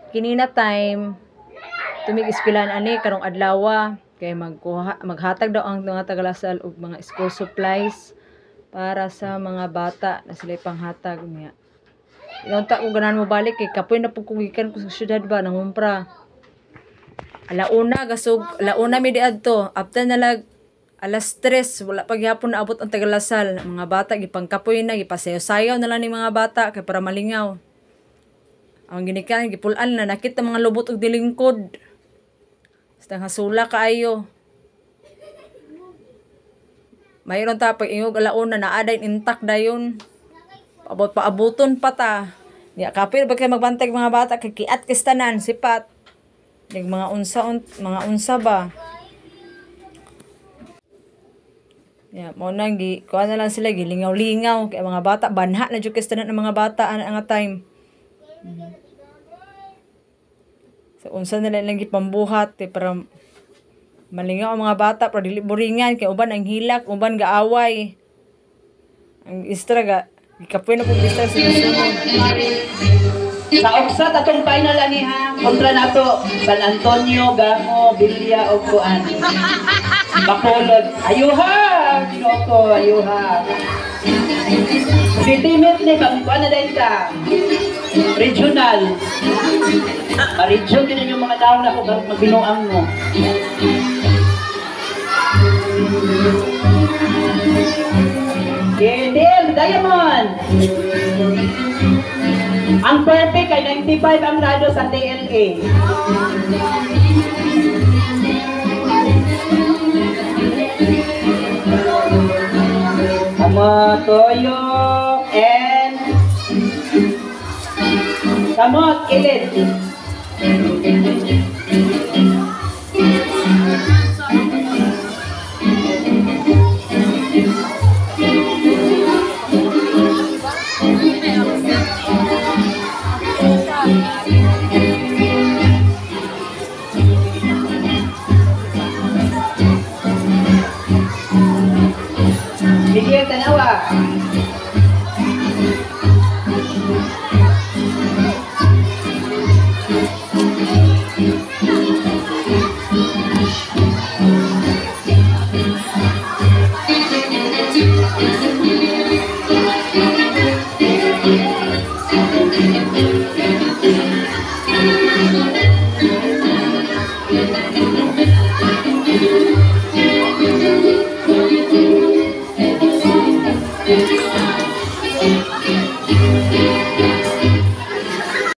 kinina time tumig-eskwelahan ani karong adlaw kay maghatag daw ang mga tagalasal og mga school supplies para sa mga bata na sila panghatag niya. Inunta ko ganan mo balik kay kapoy na pugkugikan ko sa syudad ba nangumpra. Alauna gasog, alauna mi di adto. After nalag alas 3 wala pa gyapon naabot ang tagalasal. Mga bata gipangkapoy na, gipasayaw-sayaw na lang ni mga bata kay para malingaw. Ang ginikan gipulan na nakita mga lubot og dilingkod. Basta hasula kaayo. Mayroon ta pag ingog alauna naa dayon intact dayon. Paabuton pa ta. Niya kapil ba kay magbantay mga bata kay kiat kistanan sipat. Ning mga unsa ba. Ya, mo nang gi kuha na lang sila gilingaw-lingaw kay mga bata banha na jud kistanan ang mga bata ang time. So unsa nila lang gipambuhat para malingaw ang mga bata para dili boringan kay uban ang hilak, uban gaaway. Ang istra gikapoy na pug istra sa sunod. Sa uksat atong final ani ha kontra nato San Antonio, Gamo, Bilya ug Kuan. Bacolod. Ayuha, Ginoo, ayuha. Si teammate ni bang kuan na din ka. Regional. Region din yung mga daon ako magbinuang mo. Kedel, Diamond. Ang perfect ay 95 ang rado sa TLA. Toyo and kamot kilit. Sige, tanawa.